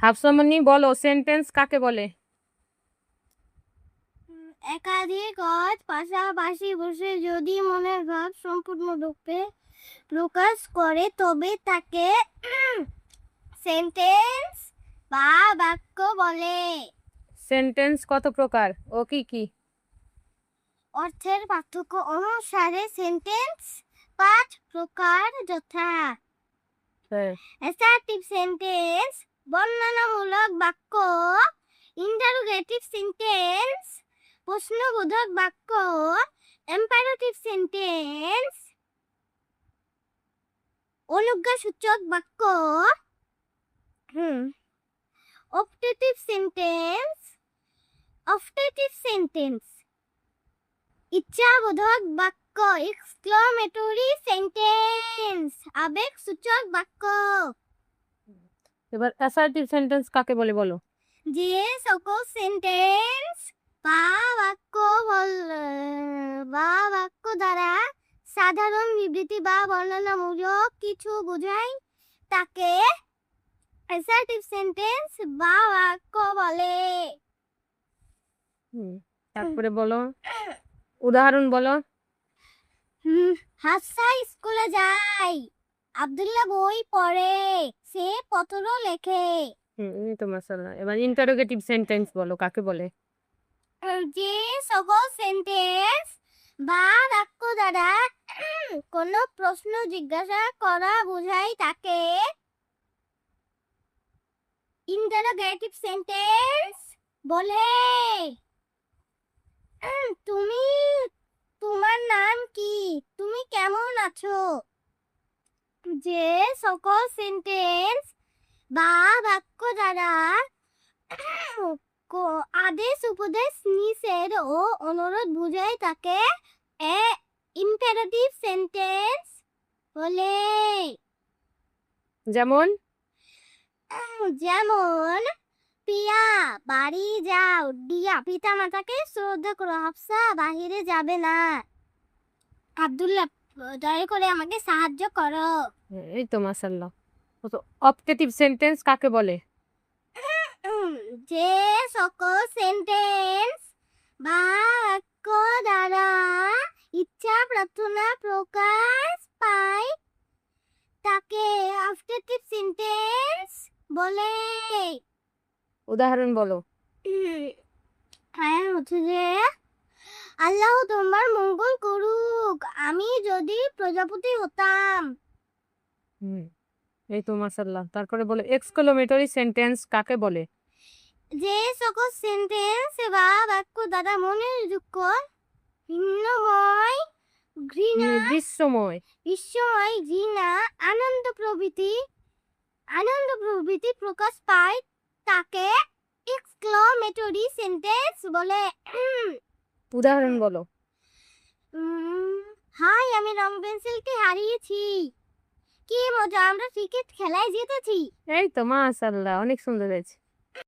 হাফসামনি বলো সেন্টেন্স কাকে বলে? একাধিক গজ পাশাপাশি বসে যদি মনের ভাব সম্পূর্ণরূপে প্রকাশ করে তবে তাকে সেন্টেন্স বা বাক্য বলে। সেন্টেন্স কত প্রকার ও কি কি? অর্থের পার্থক্য অনুসারে সেন্টেন্স 5 প্রকার যথা হ্যাঁ। অ্যাসার্টিভ সেন্টেন্স বর্ণনামূলক বাক্য, ইন্টারোগেটিভ সেন্টেন্স প্রশ্নবোধক বাক্য, ইম্পারেটিভ সেন্টেন্স অনুজ্ঞাসূচক বাক্য, অপটেটিভ সেন্টেন্স ইচ্ছাবোধক বাক্য, এক্সক্লামেটরি সেন্টেন্স আবেগসূচক বাক্য। এবার অ্যাসার্টিভ সেন্টেন্স কাকে বলে বলো? যে সকল সেন্টেন্স বা বাক্য দ্বারা সাধারণ বিবৃতি বা বর্ণনামূলক কিছু বোঝায় তাকে অ্যাসার্টিভ সেন্টেন্স বা বাক্য বলে। তারপরে বলো, উদাহরণ বলো। হাফসা স্কুলে যায়, আব্দুল্লাহ বই পড়ে, সে পত্র লেখে। এই তো মাশাআল্লাহ। এবার ইন্টারোগেটিভ সেন্টেন্স বলো কাকে বলে? যে সকল সেন্টেন্স বা বাক্য দ্বারা কোনো প্রশ্ন জিজ্ঞাসা করা বোঝায় তাকে ইন্টারোগেটিভ সেন্টেন্স বলে। তোমার নাম কি, তুমি কেমন আছো? যে সকল সেন্টেন্স বা বাক্য দ্বারা আদেশ উপদেশ নিষেধ ও অনুরোধ বোঝায় তাকে ইম্পারেটিভ সেন্টেন্স বলে। যেমন প্রিয়া বাড়ি যাও, দিয়া পিতা মাতাকে শ্রদ্ধা করো, হাফসা বাহিরে যাবে না, আব্দুল্লাহ দয়া করে আমাকে সাহায্য করো। এই তো মাশাআল্লাহ। অপটেটিভ সেন্টেন্স কাকে বলে? যে সকল সেন্টেন্স বা বাক্য দ্বারা ইচ্ছা প্রার্থনা প্রকাশ পায় তাকে অপটেটিভ সেন্টেন্স বলে। উদাহরণ বলো। হচ্ছে যে আল্লাহ তোমার মঙ্গল করুক, আমি যদি প্রজাপতি হতাম। এই তো মাশাআল্লাহ। তারপরে বলো এক্সক্লেমেটরি সেন্টেন্স কাকে বলে? যে সকল সেন্টেন্স বা বাক্য দ্বারা মনের দুঃখ, ভিন্নময় ঘৃণা, বিস্ময় ঘৃণা, আনন্দ প্রভৃতি প্রকাশ পায় তাকে এক্সক্লেমেটরি সেন্টেন্স বলে। উদাহরণ বলো। হাই, আমি রং পেন্সিলটি হারিয়েছি, কি মজা, আমরা ক্রিকেট খেলায় জিতেছি। এই তো মাশাআল্লাহ, অনেক সুন্দর হয়েছে।